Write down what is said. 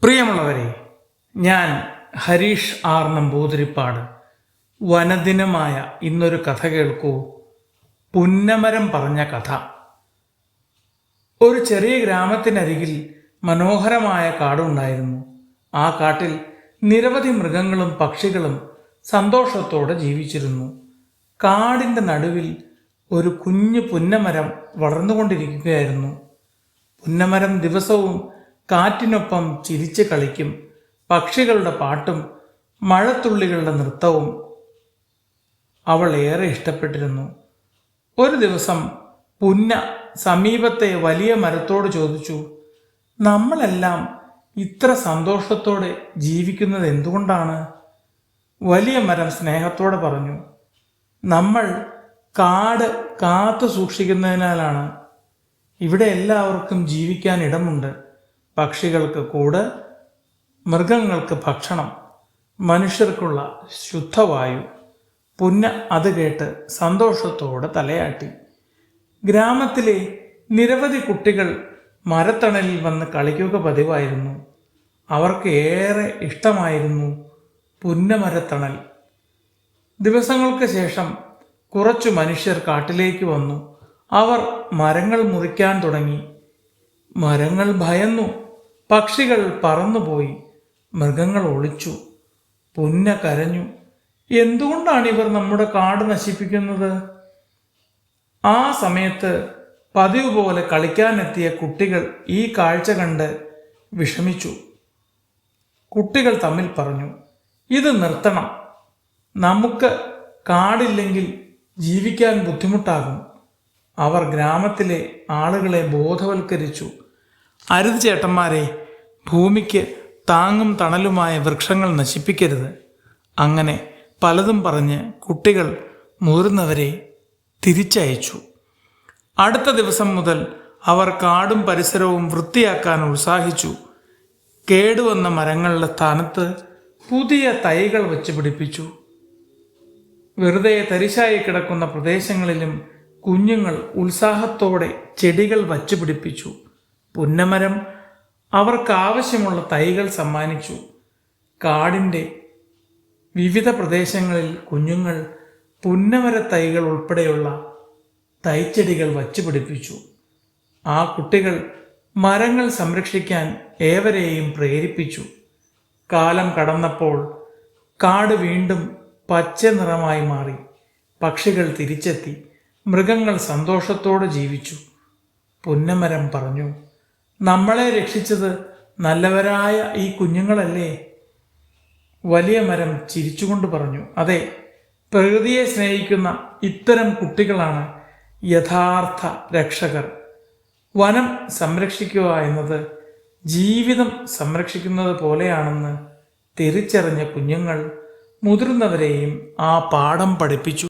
പ്രിയമുള്ളവരെ, ഞാൻ ഹരീഷ് ആർ നമ്പൂതിരിപ്പാട്. വനദിനമായ ഇന്നൊരു കഥ കേൾക്കൂ. പുന്നമരം പറഞ്ഞ കഥ. ഒരു ചെറിയ ഗ്രാമത്തിനരികിൽ മനോഹരമായ കാടുണ്ടായിരുന്നു. ആ കാട്ടിൽ നിരവധി മൃഗങ്ങളും പക്ഷികളും സന്തോഷത്തോടെ ജീവിച്ചിരുന്നു. കാടിൻ്റെ നടുവിൽ ഒരു കുഞ്ഞു പുന്നമരം വളർന്നുകൊണ്ടിരിക്കുകയായിരുന്നു. പുന്നമരം ദിവസവും കാറ്റിനൊപ്പം ചിരിച്ച് കളിക്കും. പക്ഷികളുടെ പാട്ടും മഴത്തുള്ളികളുടെ നൃത്തവും അവൾ ഏറെ ഇഷ്ടപ്പെട്ടിരുന്നു. ഒരു ദിവസം പുന്ന സമീപത്തെ വലിയ മരത്തോട് ചോദിച്ചു, നമ്മളെല്ലാം ഇത്ര സന്തോഷത്തോടെ ജീവിക്കുന്നത് എന്തുകൊണ്ടാണ്? വലിയ മരം സ്നേഹത്തോടെ പറഞ്ഞു, നമ്മൾ കാട് കാത്തു സൂക്ഷിക്കുന്നതിനാലാണ്. ഇവിടെ എല്ലാവർക്കും ജീവിക്കാൻ ഇടമുണ്ട്. പക്ഷികൾക്ക് കൂട്, മൃഗങ്ങൾക്ക് ഭക്ഷണം, മനുഷ്യർക്കുള്ള ശുദ്ധവായു. പുന്ന അത് കേട്ട് സന്തോഷത്തോടെ തലയാട്ടി. ഗ്രാമത്തിലെ നിരവധി കുട്ടികൾ മരത്തണലിൽ വന്ന് കളിക്കുക പതിവായിരുന്നു. അവർക്ക് ഏറെ ഇഷ്ടമായിരുന്നു പുന്നമരത്തണൽ. ദിവസങ്ങൾക്ക് ശേഷം കുറച്ചു മനുഷ്യർ കാട്ടിലേക്ക് വന്നു. അവർ മരങ്ങൾ മുറിക്കാൻ തുടങ്ങി. മരങ്ങൾ ഭയന്നു. പക്ഷികൾ പറന്നുപോയി. മൃഗങ്ങൾ ഒളിച്ചു. പുന്ന കരഞ്ഞു, എന്തുകൊണ്ടാണ് ഇവർ നമ്മുടെ കാട് നശിപ്പിക്കുന്നത്? ആ സമയത്ത് പതിവ് പോലെ കളിക്കാനെത്തിയ കുട്ടികൾ ഈ കാഴ്ച കണ്ട് വിഷമിച്ചു. കുട്ടികൾ തമ്മിൽ പറഞ്ഞു, ഇത് നിർത്തണം. നമുക്ക് കാടില്ലെങ്കിൽ ജീവിക്കാൻ ബുദ്ധിമുട്ടാകും. അവർ ഗ്രാമത്തിലെ ആളുകളെ ബോധവൽക്കരിച്ചു. അരുത് ചേട്ടന്മാരെ, ഭൂമിക്ക് താങ്ങും തണലുമായ വൃക്ഷങ്ങൾ നശിപ്പിക്കരുത്. അങ്ങനെ പലതും പറഞ്ഞ് കുട്ടികൾ മുതിർന്നവരെ തിരിച്ചയച്ചു. അടുത്ത ദിവസം മുതൽ അവർ കാടും പരിസരവും വൃത്തിയാക്കാൻ ഉത്സാഹിച്ചു. കേടുവന്ന മരങ്ങളുടെ സ്ഥാനത്ത് പുതിയ തൈകൾ വെച്ച് പിടിപ്പിച്ചു. വെറുതെ തരിശായി കിടക്കുന്ന പ്രദേശങ്ങളിലും കുഞ്ഞുങ്ങൾ ഉത്സാഹത്തോടെ ചെടികൾ വച്ചു പിടിപ്പിച്ചു. പുന്നമരം അവർക്കാവശ്യമുള്ള തൈകൾ സമ്മാനിച്ചു. കാടിൻ്റെ വിവിധ പ്രദേശങ്ങളിൽ കുഞ്ഞുങ്ങൾ പുന്നമര തൈകൾ ഉൾപ്പെടെയുള്ള തൈച്ചെടികൾ വച്ചു പിടിപ്പിച്ചു. ആ കുട്ടികൾ മരങ്ങൾ സംരക്ഷിക്കാൻ ഏവരെയും പ്രേരിപ്പിച്ചു. കാലം കടന്നപ്പോൾ കാട് വീണ്ടും പച്ച നിറമായി മാറി. പക്ഷികൾ തിരിച്ചെത്തി. മൃഗങ്ങൾ സന്തോഷത്തോടെ ജീവിച്ചു. പുന്നമരം പറഞ്ഞു, നമ്മളെ രക്ഷിച്ചത് നല്ലവരായ ഈ കുഞ്ഞുങ്ങളല്ലേ? വലിയ മരം ചിരിച്ചുകൊണ്ട് പറഞ്ഞു, അതെ, പ്രകൃതിയെ സ്നേഹിക്കുന്ന ഇത്തരം കുട്ടികളാണ് യഥാർത്ഥ രക്ഷകർ. വനം സംരക്ഷിക്കുക എന്നത് ജീവിതം സംരക്ഷിക്കുന്നത് പോലെയാണെന്ന് തിരിച്ചറിഞ്ഞ കുഞ്ഞുങ്ങൾ മുതിർന്നവരെയും ആ പാഠം പഠിപ്പിച്ചു.